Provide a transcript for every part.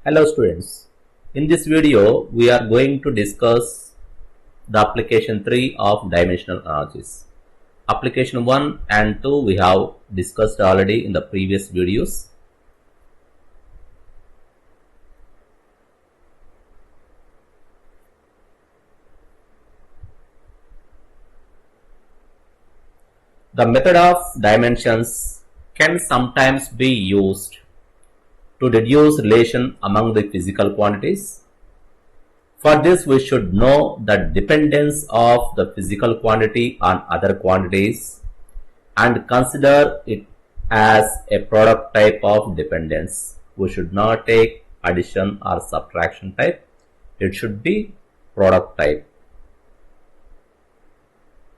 Hello students, in this video we are going to discuss the application 3 of dimensional analysis. Application 1 and 2 we have discussed already in the previous videos. The method of dimensions can sometimes be used to deduce relation among the physical quantities. For this, we should know the dependence of the physical quantity on other quantities and consider it as a product type of dependence. We should not take addition or subtraction type. It should be product type.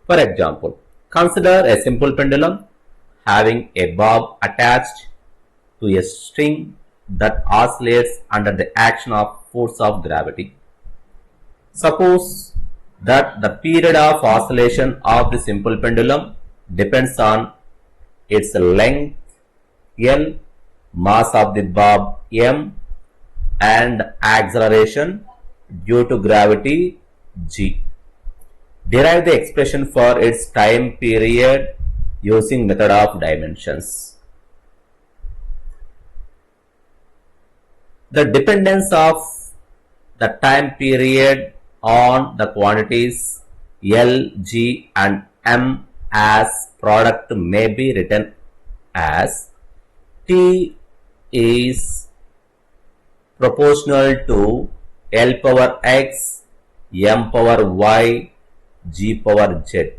For example, consider a simple pendulum having a bob attached to a string that oscillates under the action of force of gravity. Suppose that the period of oscillation of the simple pendulum depends on its length L, mass of the bob m, and acceleration due to gravity g. Derive the expression for its time period using method of dimensions. The dependence of the time period on the quantities L, G and M as product may be written as T is proportional to L power X, M power Y, G power Z.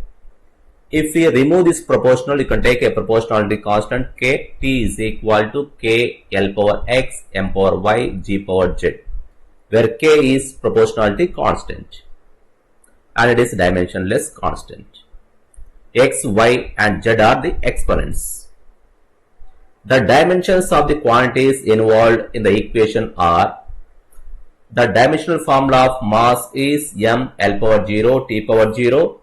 If we remove this proportional, you can take a proportionality constant K. T is equal to K L power X, M power Y, G power Z, where K is proportionality constant and it is dimensionless constant. X, Y and Z are the exponents. The dimensions of the quantities involved in the equation are: the dimensional formula of mass is m L power 0 T power 0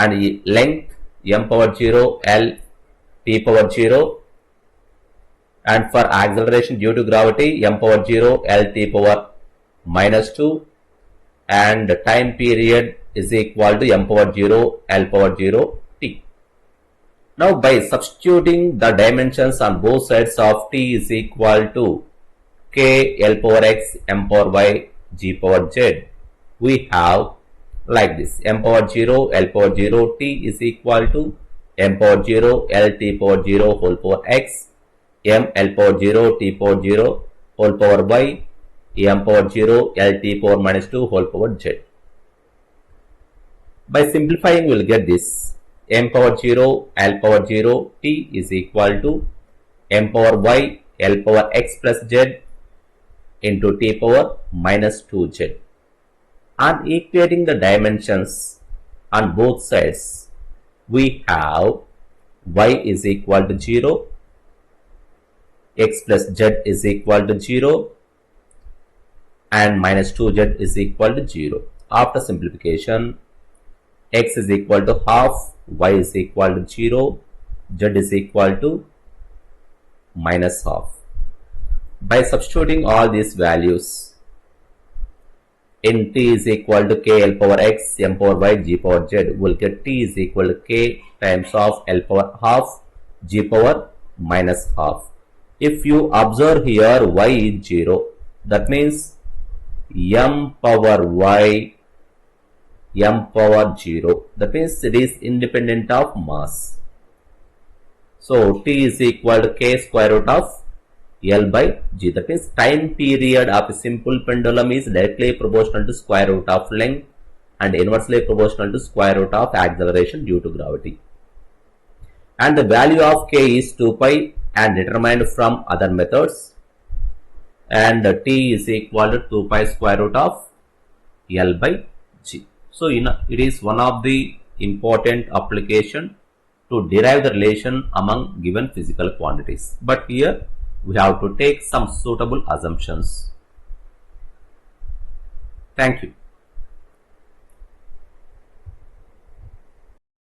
and length m power 0 L T power 0, and for acceleration due to gravity m power 0 L T power minus 2, and time period is equal to m power 0 L power 0 T. Now by substituting the dimensions on both sides of T is equal to K L power X, M power Y, G power Z, we have like this: m power 0 L power 0 T is equal to m power 0 L T power 0 whole power X, m L power 0 T power 0 whole power Y, m power 0 L T power minus 2 whole power Z. By simplifying, we will get this: m power 0 L power 0 T is equal to m power Y L power X plus Z into T power minus 2Z. On equating the dimensions on both sides, we have Y is equal to 0, X plus Z is equal to 0 and minus 2Z is equal to 0. After simplification, X is equal to half, Y is equal to 0, Z is equal to minus half. By substituting all these values in T is equal to K L power X, M power Y, G power Z, will get T is equal to K times of L power half, G power minus half. If you observe here, Y is 0, that means M power Y, M power 0, that means it is independent of mass. So T is equal to K square root of L by G, that means time period of a simple pendulum is directly proportional to square root of length and inversely proportional to square root of acceleration due to gravity. And the value of K is 2 pi and determined from other methods, and T is equal to 2 pi square root of L by G. So it is one of the important application to derive the relation among given physical quantities. But here we have to take some suitable assumptions. Thank you.